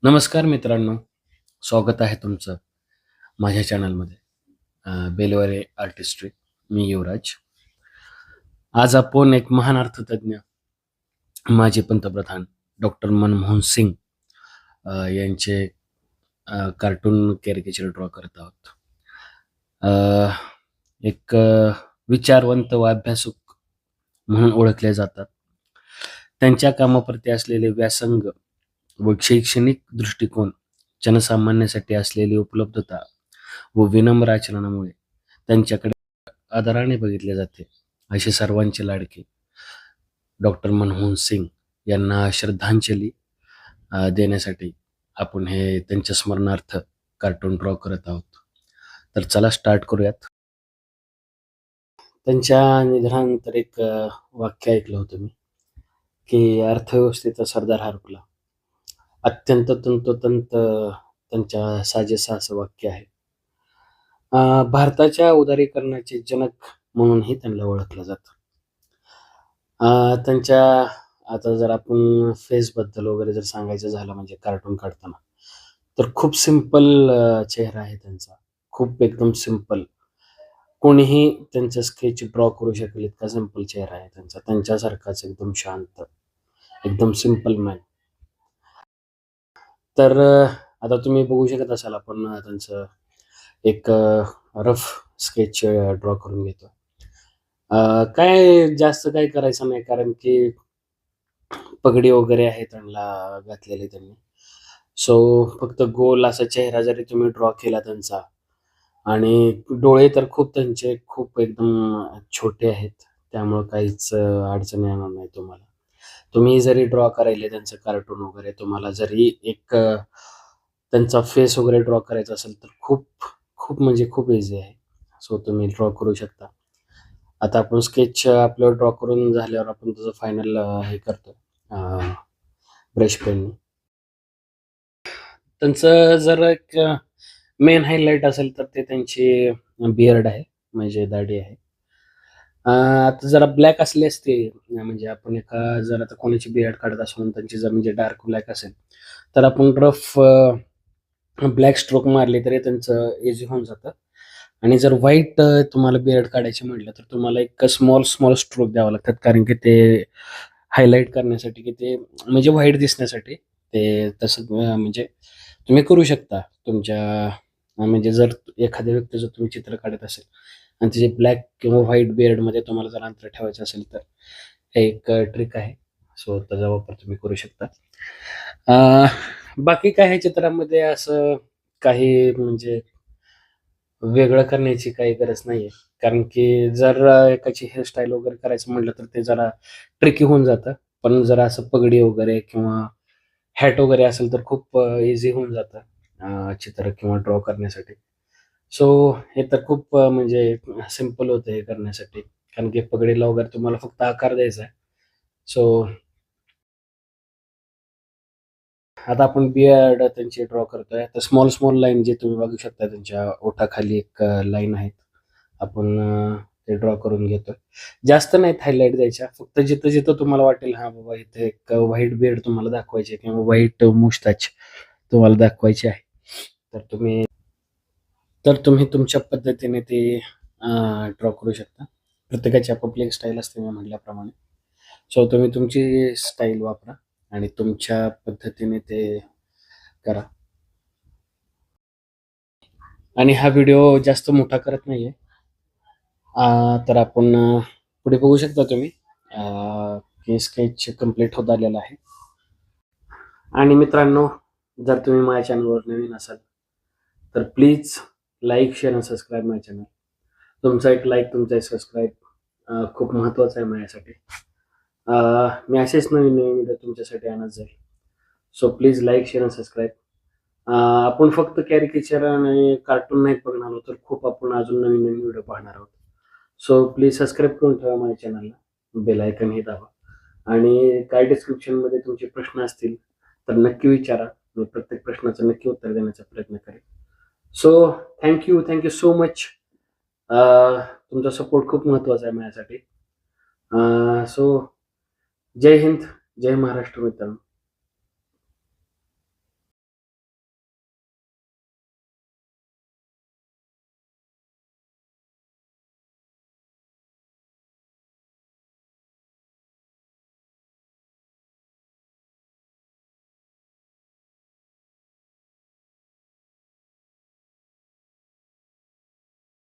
नमस्कार मित्रांनो, स्वागत आहे तुमचं माझ्या चॅनलमध्ये बेलवारे आर्टिस्ट्री. मी युवराज. आज आपण एक महान अर्थतज्ञ, माजी पंतप्रधान डॉक्टर मनमोहन सिंग यांचे कार्टून कॅरिकेचर ड्रॉ करत आहोत. एक विचारवंत व अभ्यासक म्हणून ओळखले जातात. त्यांच्या कामाप्रती असलेले व्यासंग व शैक्षणिक दृष्टिकोन, जनसामान्यासाठी असलेली उपलब्धता व विनम्र आचरणामुळे त्यांच्याकडे आदराने बघितले जाते. असे सर्वांचे लाडके डॉक्टर मनमोहन सिंग यांना श्रद्धांजली देण्यासाठी आपण हे त्यांच्या स्मरणार्थ कार्टून ड्रॉ करत आहोत. तर चला स्टार्ट करूयात. त्यांच्या निधनानंतर एक वाक्य ऐकलं होतं मी, की अर्थव्यवस्थेचा सरदार हरपला. अत्यंत तंतोतंत त्यांच्या साजेसं असं वाक्य आहे. भारताच्या उदारीकरणाचे जनक म्हणूनही त्यांना ओळखलं जातं. त्यांच्या आता जर आपण फेसबद्दल वगैरे जर सांगायचं झालं म्हणजे कार्टून काढताना, तर खूप सिंपल चेहरा आहे त्यांचा. खूप एकदम सिंपल. कोणीही त्यांचं स्केच ड्रॉ करू शकेल इतका सिंपल चेहरा आहे त्यांचा. त्यांच्यासारखाच एकदम शांत, एकदम सिंपल मॅन. तर आता तुम्ही बघू शकत असाल, आपण त्यांचं एक रफ स्केच ड्रॉ करून घेतो. काय जास्त काही करायचं नाही, कारण की पगडी वगैरे आहे त्यांना घातलेली त्यांनी. सो फक्त गोल असा चेहरा जरी तुम्ही ड्रॉ केला त्यांचा, आणि डोळे तर खूप त्यांचे खूप एकदम छोटे आहेत, त्यामुळं काहीच अडचण येणार नाही तुम्हाला. तुम्ही जरी ड्रॉ करायले त्यांचं कार्टून वगैरे, तुम्हाला जरी एक त्यांचा फेस वगैरे ड्रॉ करायचा असेल तर खूप खूप म्हणजे खूप इझी आहे. सो तुम्ही ड्रॉ करू शकता. आता आपण स्केच आपलं ड्रॉ करून झाल्यावर आपण त्याचं फायनल हे करतो ब्रश पेनने. त्यांचं जर एक मेन हायलाइट असेल तर ते त्यांची बियर्ड आहे, म्हणजे दाढी आहे. आता जरा ब्लॅक असली असते, म्हणजे आपण जर आता कोणाची बियर्ड काढत असू आणि त्यांची जर म्हणजे डार्क ब्लॅक असेल, तर आपण रफ ब्लॅक स्ट्रोक मारले तरी त्यांचं इझी होऊन जातं. आणि जर व्हाईट तुम्हाला बियर्ड काढायची म्हटलं तर तुम्हाला एक स्मॉल स्मॉल स्ट्रोक द्यावं लागतात, कारण की ते हायलाइट करण्यासाठी, की ते म्हणजे व्हाईट दिसण्यासाठी ते तसं म्हणजे तुम्ही करू शकता तुमच्या म्हणजे जर एखाद्या व्यक्तीचं तुम्ही चित्र काढत असेल आणि त्याचे ब्लॅक किंवा व्हाईट बियर्डमध्ये तुम्हाला जर अंतर ठेवायचं असेल तर हे एक ट्रिक आहे. सो त्याचा वापर तुम्ही करू शकता. बाकी काय ह्या चित्रामध्ये असं काही म्हणजे वेगळं करण्याची काही गरज नाहीये. कारण की जर एकाची हेअरस्टाईल वगैरे करायचं म्हटलं तर ते जरा ट्रिकी होऊन जातं. पण जर असं पगडी वगैरे किंवा हॅट वगैरे असेल तर खूप इझी होऊन जातं चित्र किंवा ड्रॉ करण्यासाठी. सो हे तर खूप म्हणजे सिंपल होतं हे करण्यासाठी. कारण की पगडीला वगैरे तुम्हाला फक्त आकार द्यायचा आहे. सो आता आपण बियर्ड त्यांची ड्रॉ करतोय. तर स्मॉल स्मॉल लाईन जे तुम्ही बघू शकता त्यांच्या ओठाखाली एक लाईन आहेत. आपण ते ड्रॉ करून घेतोय. जास्त नाहीत हायलाइट द्यायच्या. फक्त जिथं-जिथं तुम्हाला वाटेल हां बाबा इथे एक व्हाईट बियर्ड तुम्हाला दाखवायची आहे किंवा व्हाईट मुस्टॅच तुम्हाला दाखवायची आहे. तर तुम्ही तुमच्या पद्धतीने ते ड्रॉ करू शकता. प्रत्येकाची आपापली एक स्टाईल असते मी म्हटल्याप्रमाणे. सो तुम्ही तुमची स्टाईल वापरा आणि तुमच्या पद्धतीने ते करा. आणि हा व्हिडिओ जास्त मोठा करत नाहीये. तर आपण पुढे बघू शकता तुम्ही की स्केच कंप्लीट होत आलेला आहे. आणि मित्रांनो, जर तुम्ही माझ्या चॅनलवर नवीन असाल तर प्लीज लाईक, शेअर आणि सबस्क्राईब माय चॅनल. तुमचा एक लाईक, तुमचा एक सबस्क्राईब खूप महत्त्वाचं आहे माझ्यासाठी. मी असेच नवीन नवीन व्हिडिओ तुमच्यासाठी आणत जाईल. सो प्लीज लाईक, शेअर आणि सबस्क्राईब. आपण फक्त कॅरिकेचर आणि कार्टून नाही बघणार आहोत, तर खूप आपण अजून नवीन नवीन व्हिडिओ पाहणार आहोत. सो प्लीज सबस्क्राईब करून ठेवा माझ्या चॅनलला. बेल आयकन हे दाबा. आणि काय डिस्क्रिप्शनमध्ये तुमचे प्रश्न असतील तर नक्की विचारा. मी प्रत्येक प्रश्नाचं नक्की उत्तर देण्याचा प्रयत्न करेन. So thank you so much. तुमचा सपोर्ट खूप महत्त्वाचा आहे माझ्यासाठी. सो जय हिंद, जय महाराष्ट्र मित्रांनो.